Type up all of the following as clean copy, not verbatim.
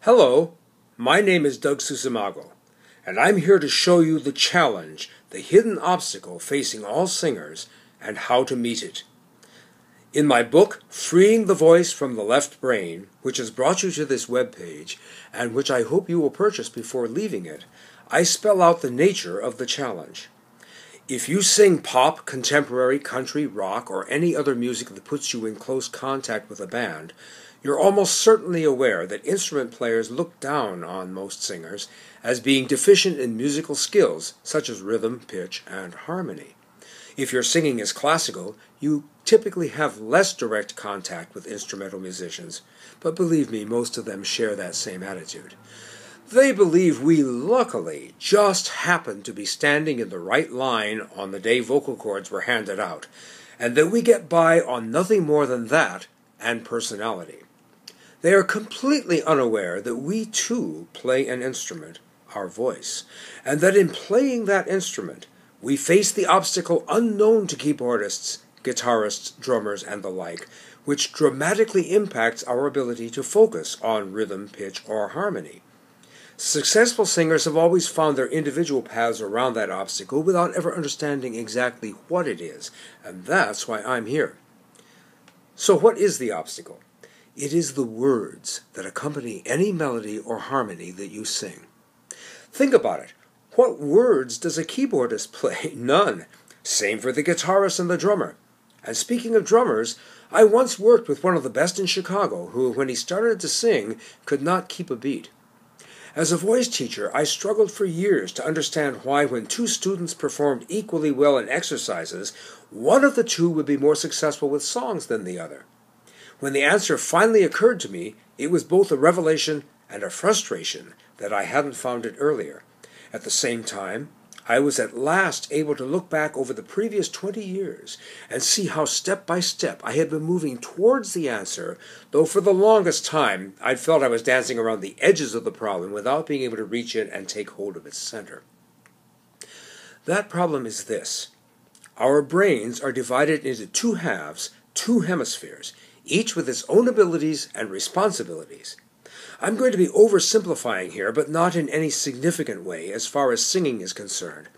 Hello, my name is Doug Susu-Mago, and I'm here to show you the challenge, the hidden obstacle facing all singers, and how to meet it. In my book, Freeing the Voice from the Left Brain, which has brought you to this webpage, and which I hope you will purchase before leaving it, I spell out the nature of the challenge. If you sing pop, contemporary, country, rock, or any other music that puts you in close contact with a band, you're almost certainly aware that instrument players look down on most singers as being deficient in musical skills such as rhythm, pitch, and harmony. If your singing is classical, you typically have less direct contact with instrumental musicians, but believe me, most of them share that same attitude. They believe we luckily just happened to be standing in the right line on the day vocal cords were handed out, and that we get by on nothing more than that and personality. They are completely unaware that we too play an instrument, our voice, and that in playing that instrument, we face the obstacle unknown to keyboardists, guitarists, drummers, and the like, which dramatically impacts our ability to focus on rhythm, pitch, or harmony. Successful singers have always found their individual paths around that obstacle without ever understanding exactly what it is, and that's why I'm here. So what is the obstacle? It is the words that accompany any melody or harmony that you sing. Think about it. What words does a keyboardist play? None. Same for the guitarist and the drummer. And speaking of drummers, I once worked with one of the best in Chicago who, when he started to sing, could not keep a beat. As a voice teacher, I struggled for years to understand why when two students performed equally well in exercises, one of the two would be more successful with songs than the other. When the answer finally occurred to me, it was both a revelation and a frustration that I hadn't found it earlier. At the same time, I was at last able to look back over the previous 20 years and see how step by step I had been moving towards the answer, though for the longest time I felt I was dancing around the edges of the problem without being able to reach it and take hold of its center. That problem is this. Our brains are divided into two halves, two hemispheres, each with its own abilities and responsibilities. I'm going to be oversimplifying here, but not in any significant way as far as singing is concerned.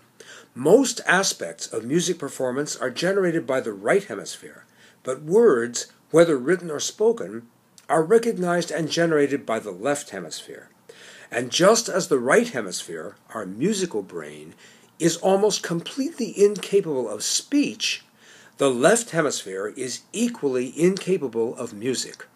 Most aspects of music performance are generated by the right hemisphere, but words, whether written or spoken, are recognized and generated by the left hemisphere. And just as the right hemisphere, our musical brain, is almost completely incapable of speech, the left hemisphere is equally incapable of music.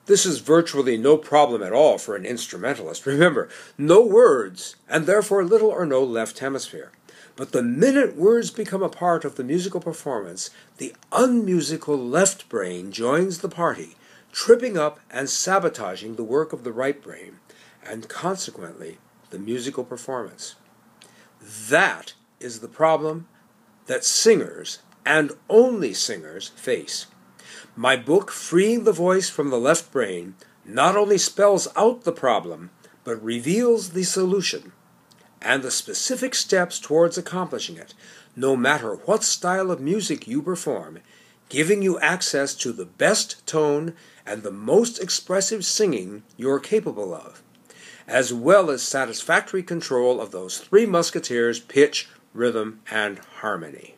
This is virtually no problem at all for an instrumentalist. Remember, no words, and therefore little or no left hemisphere. But the minute words become a part of the musical performance, the unmusical left brain joins the party, tripping up and sabotaging the work of the right brain, and consequently, the musical performance. That is the problem that singers, and only singers, face. My book, Freeing the Voice from the Left Brain, not only spells out the problem, but reveals the solution and the specific steps towards accomplishing it, no matter what style of music you perform, giving you access to the best tone and the most expressive singing you're capable of, as well as satisfactory control of those three musketeers, pitch, rhythm, and harmony.